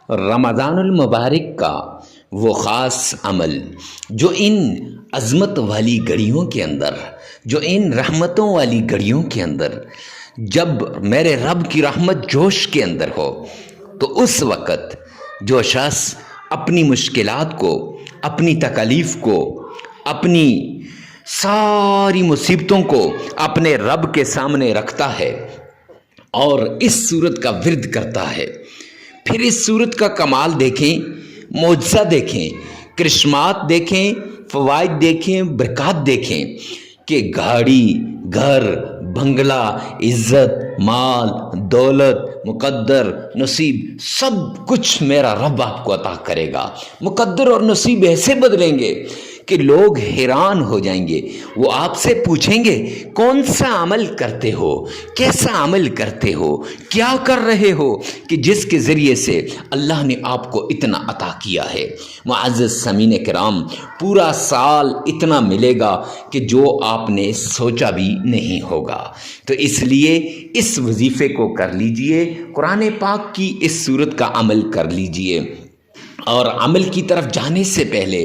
رمضان المبارک کا وہ خاص عمل جو ان عظمت والی گھڑیوں کے اندر، جو ان رحمتوں والی گھڑیوں کے اندر، جب میرے رب کی رحمت جوش کے اندر ہو، تو اس وقت جو شخص اپنی مشکلات کو، اپنی تکالیف کو، اپنی ساری مصیبتوں کو اپنے رب کے سامنے رکھتا ہے اور اس صورت کا ورد کرتا ہے، پھر اس صورت کا کمال دیکھیں، معجزہ دیکھیں، کرشمات دیکھیں، فوائد دیکھیں، برکات دیکھیں کہ گاڑی، گھر، بنگلہ، عزت، مال، دولت، مقدر، نصیب، سب کچھ میرا رب آپ کو عطا کرے گا۔ مقدر اور نصیب ایسے بدلیں گے کہ لوگ حیران ہو جائیں گے۔ وہ آپ سے پوچھیں گے کون سا عمل کرتے ہو، کیسا عمل کرتے ہو، کیا کر رہے ہو کہ جس کے ذریعے سے اللہ نے آپ کو اتنا عطا کیا ہے۔ معزز سامعین کرام، پورا سال اتنا ملے گا کہ جو آپ نے سوچا بھی نہیں ہوگا۔ تو اس لیے اس وظیفے کو کر لیجئے، قرآن پاک کی اس صورت کا عمل کر لیجئے۔ اور عمل کی طرف جانے سے پہلے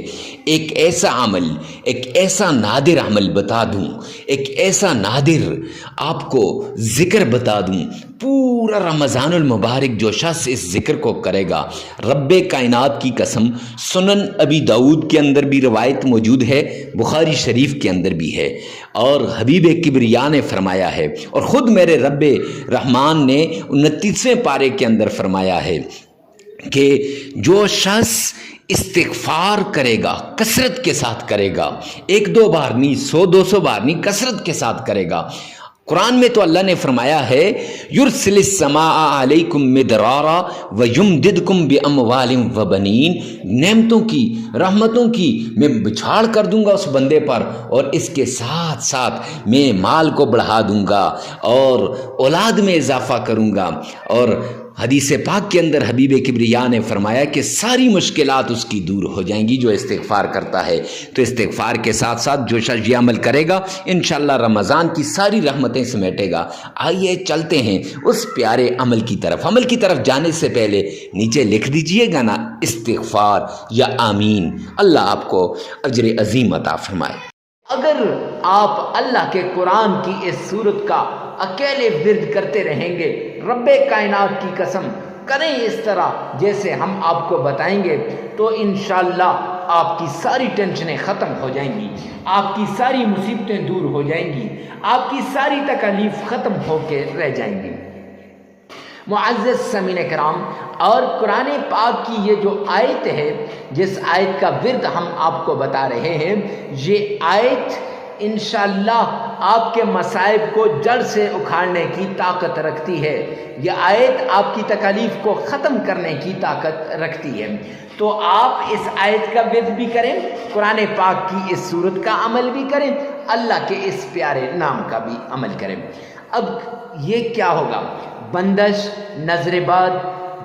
ایک ایسا عمل، ایک ایسا نادر عمل بتا دوں، ایک ایسا نادر آپ کو ذکر بتا دوں۔ پورا رمضان المبارک جو شخص اس ذکر کو کرے گا، رب کائنات کی قسم، سنن ابی داؤد کے اندر بھی روایت موجود ہے، بخاری شریف کے اندر بھی ہے، اور حبیب کبریا نے فرمایا ہے، اور خود میرے رب رحمان نے 29ویں پارے کے اندر فرمایا ہے کہ جو شخص استغفار کرے گا، کثرت کے ساتھ کرے گا، 1-2 بار نہیں، 100-200 بار نہیں، کثرت کے ساتھ کرے گا۔ قرآن میں تو اللہ نے فرمایا ہے یرسل السماء علیکم مدرارا ویمددکم باموال وبنین، نعمتوں کی، رحمتوں کی میں بچھاڑ کر دوں گا اس بندے پر، اور اس کے ساتھ ساتھ میں مال کو بڑھا دوں گا اور اولاد میں اضافہ کروں گا۔ اور حدیث پاک کے اندر حبیب کبریا نے فرمایا کہ ساری مشکلات اس کی دور ہو جائیں گی جو استغفار کرتا ہے۔ تو استغفار کے ساتھ ساتھ جو شخص یہ عمل کرے گا، انشاءاللہ رمضان کی ساری رحمتیں سمیٹے گا۔ آئیے چلتے ہیں اس پیارے عمل کی طرف۔ عمل کی طرف جانے سے پہلے نیچے لکھ دیجئے گا نا استغفار یا آمین، اللہ آپ کو اجر عظیم عطا فرمائے۔ اگر آپ اللہ کے قرآن کی اس سورت کا اکیلے ورد کرتے رہیں گے، رب کائنات کی قسم کریں اس طرح جیسے ہم آپ کو بتائیں گے، تو انشاءاللہ آپ کی ساری ٹینشنیں ختم ہو جائیں گی، آپ کی ساری مصیبتیں دور ہو جائیں گی، آپ کی ساری تکالیف ختم ہو کے رہ جائیں گی۔ معزز سامعین کرام، اور قرآن پاک کی یہ جو آیت ہے، جس آیت کا ورد ہم آپ کو بتا رہے ہیں، یہ آیت انشاءاللہ آپ کے مصائب کو جڑ سے اکھاڑنے کی طاقت رکھتی ہے۔ یہ آیت آپ کی تکالیف کو ختم کرنے کی طاقت رکھتی ہے۔ تو آپ اس آیت کا ورد بھی کریں، قرآن پاک کی اس سورت کا عمل بھی کریں، اللہ کے اس پیارے نام کا بھی عمل کریں۔ اب یہ کیا ہوگا؟ بندش، نظر بد،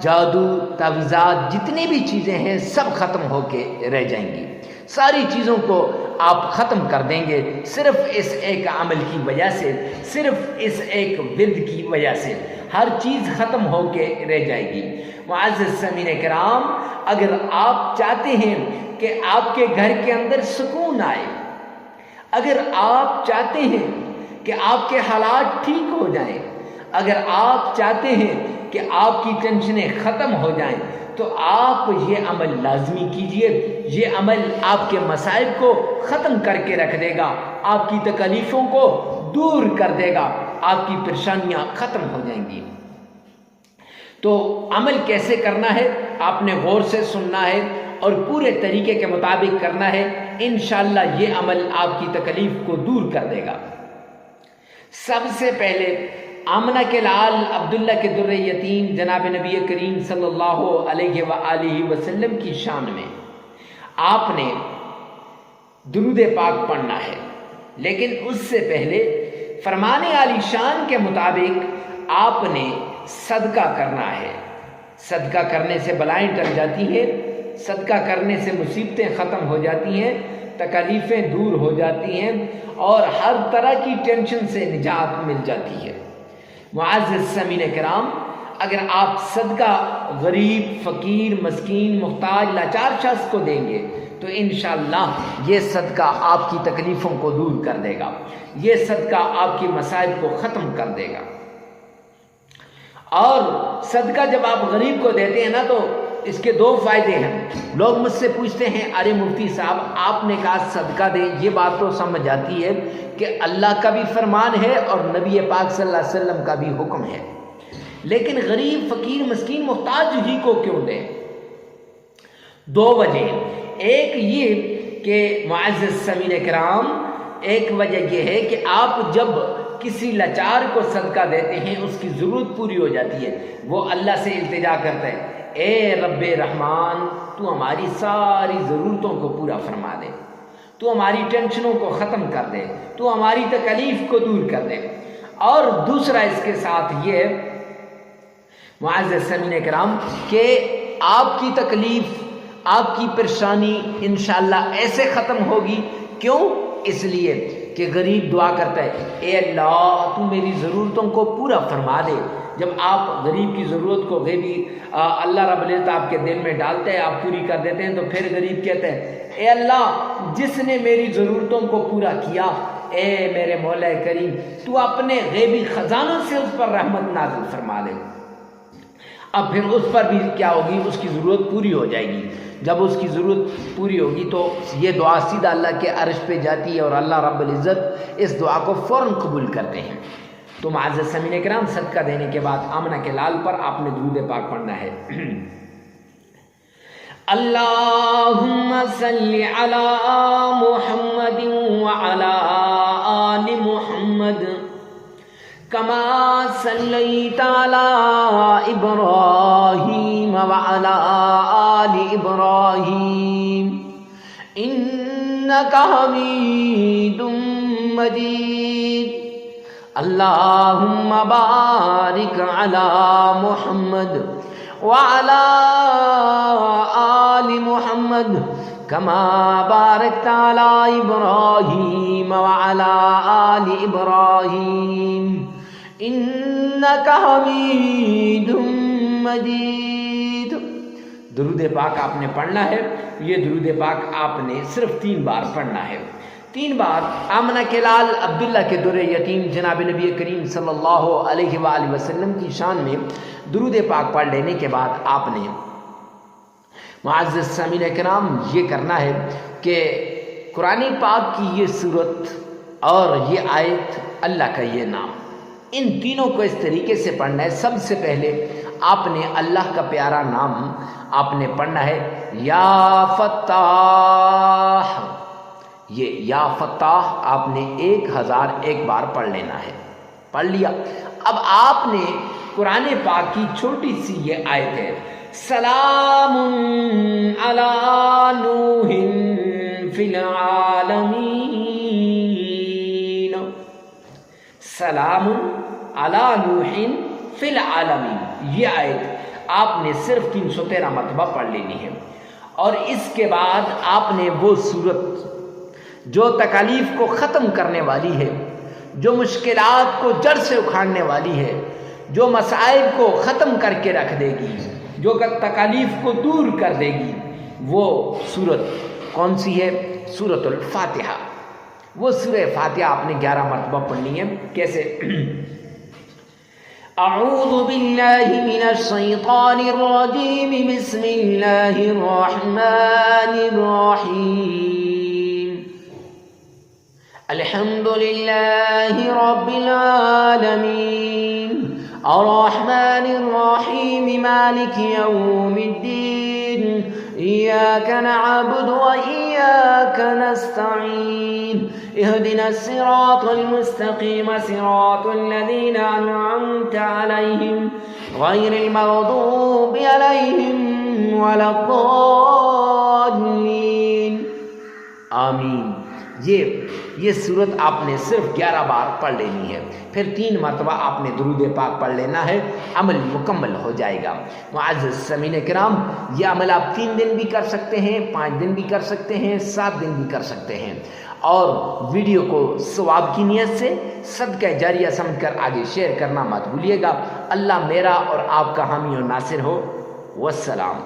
جادو، تعویذات، جتنی بھی چیزیں ہیں سب ختم ہو کے رہ جائیں گی۔ ساری چیزوں کو آپ ختم کر دیں گے صرف اس ایک عمل کی وجہ سے، صرف اس ایک ورد کی وجہ سے، ہر چیز ختم ہو کے رہ جائے گی۔ معزز سامعین کرام، اگر آپ چاہتے ہیں کہ آپ کے گھر کے اندر سکون آئے، اگر آپ چاہتے ہیں کہ آپ کے حالات ٹھیک ہو جائیں، اگر آپ چاہتے ہیں کہ آپ کی ٹینشنیں ختم ہو جائیں، تو آپ یہ عمل لازمی کیجئے۔ یہ عمل آپ کے مسائل کو ختم کر کے رکھ دے گا، آپ کی تکالیفوں کو دور کر دے گا، آپ کی پریشانیاں ختم ہو جائیں گی۔ تو عمل کیسے کرنا ہے آپ نے غور سے سننا ہے اور پورے طریقے کے مطابق کرنا ہے، انشاءاللہ یہ عمل آپ کی تکلیف کو دور کر دے گا۔ سب سے پہلے آمنہ کے لال عبداللہ کے در یتیم جناب نبی کریم صلی اللہ علیہ وآلہ وسلم کی شان میں آپ نے درود پاک پڑھنا ہے، لیکن اس سے پہلے فرمان عالی شان کے مطابق آپ نے صدقہ کرنا ہے۔ صدقہ کرنے سے بلائیں ٹل جاتی ہیں، صدقہ کرنے سے مصیبتیں ختم ہو جاتی ہیں، تکالیفیں دور ہو جاتی ہیں، اور ہر طرح کی ٹینشن سے نجات مل جاتی ہے۔ معزز سامعین کرام، اگر آپ صدقہ غریب، فقیر، مسکین، محتاج، لاچار شخص کو دیں گے تو انشاءاللہ یہ صدقہ آپ کی تکلیفوں کو دور کر دے گا، یہ صدقہ آپ کی مصائب کو ختم کر دے گا۔ اور صدقہ جب آپ غریب کو دیتے ہیں نا تو اس کے دو فائدے ہیں۔ لوگ مجھ سے پوچھتے ہیں ارے مفتی صاحب آپ نے کہا صدقہ دیں، یہ بات تو سمجھ آتی ہے کہ اللہ کا بھی فرمان ہے اور نبی پاک صلی اللہ علیہ وسلم کا بھی حکم ہے، لیکن غریب، فقیر، مسکین، محتاج ہی کو کیوں دیں؟ دو وجہ، ایک یہ کہ معزز سامعین کرام، ایک وجہ یہ ہے کہ آپ جب کسی لاچار کو صدقہ دیتے ہیں اس کی ضرورت پوری ہو جاتی ہے، وہ اللہ سے التجا کرتا ہے اے رب رحمان تو ہماری ساری ضرورتوں کو پورا فرما دے، تو ہماری ٹینشنوں کو ختم کر دے، تو ہماری تکلیف کو دور کر دے۔ اور دوسرا اس کے ساتھ یہ معزز سامعین کرام کہ آپ کی تکلیف، آپ کی پریشانی انشاءاللہ ایسے ختم ہوگی۔ کیوں؟ اس لیے کہ غریب دعا کرتا ہے اے اللہ تو میری ضرورتوں کو پورا فرما دے۔ جب آپ غریب کی ضرورت کو اللہ رب العزت آپ کے دل میں ڈالتے ہیں، آپ پوری کر دیتے ہیں، تو پھر غریب کہتے ہیں اے اللہ جس نے میری ضرورتوں کو پورا کیا، اے میرے مولا کریم تو اپنے غیبی خزانوں سے اس پر رحمت نازل فرما دے۔ اب پھر اس پر بھی کیا ہوگی؟ اس کی ضرورت پوری ہو جائے گی۔ جب اس کی ضرورت پوری ہوگی تو یہ دعا سیدھا اللہ کے عرش پہ جاتی ہے اور اللہ رب العزت اس دعا کو فوراً قبول کرتے ہیں۔ تو معزز سامعین کرام، صدقہ دینے کے بعد آمنہ کے لال پر آپ نے درود پاک پڑھنا ہے۔ اللہم صلی علی محمد وعلی آل محمد کما صلیت علی ابراہیم وعلی آل ابراہیم انک حمید مجید۔ اللہم بارک علی محمد وعلی آل محمد کما بارکت علی ابراہیم وعلی آل ابراہیم انک حمید مجید۔ درود پاک آپ نے پڑھنا ہے۔ یہ درود پاک آپ نے صرف 3 بار پڑھنا ہے۔ 3 بار آمنہ کے لال عبداللہ کے در یتیم جناب نبی کریم صلی اللہ علیہ وآلہ وسلم کی شان میں درود پاک پڑھ لینے کے بعد آپ نے معزز سامعین کرام یہ کرنا ہے کہ قرآن پاک کی یہ صورت اور یہ آیت، اللہ کا یہ نام، ان تینوں کو اس طریقے سے پڑھنا ہے۔ سب سے پہلے آپ نے اللہ کا پیارا نام آپ نے پڑھنا ہے یا فتاح۔ یہ یا فتاح آپ نے 1001 بار پڑھ لینا ہے۔ پڑھ لیا؟ اب آپ نے قرآن پاک کی چھوٹی سی یہ آیت ہے سلام علی نوح فی العالمین، سلام علی نوح فی العالمین، یہ آیت آپ نے صرف 313 مرتبہ پڑھ لینی ہے۔ اور اس کے بعد آپ نے وہ صورت جو تکالیف کو ختم کرنے والی ہے، جو مشکلات کو جڑ سے اکھاڑنے والی ہے، جو مصائب کو ختم کر کے رکھ دے گی، جو تکالیف کو دور کر دے گی، وہ صورت کون سی ہے؟ سورۃ الفاتحہ۔ وہ سورہ فاتحہ آپ نے 11 مرتبہ پڑھنی ہے۔ کیسے؟ اعوذ باللہ من الشیطان الرجیم، بسم اللہ الرحمن الرحیم، الحمد للہ رب العالمین، الرحمن الرحیم، مالک یوم الدین، ایاک نعبد و ایاک نستعین، اہدنا الصراط المستقیم، صراط الذین انعمت علیہم غیر المغضوب علیہم ولا الضالین، آمین۔ یہ یہ صورت آپ نے صرف 11 بار پڑھ لینی ہے، پھر 3 مرتبہ آپ نے درود پاک پڑھ لینا ہے، عمل مکمل ہو جائے گا۔ معزز سامعین کرام، یہ عمل آپ 3 دن بھی کر سکتے ہیں، 5 دن بھی کر سکتے ہیں، 7 دن بھی کر سکتے ہیں، اور ویڈیو کو ثواب کی نیت سے صدقہ جاریہ سمجھ کر آگے شیئر کرنا مت بھولیے گا۔ اللہ میرا اور آپ کا حامی و ناصر ہو۔ والسلام۔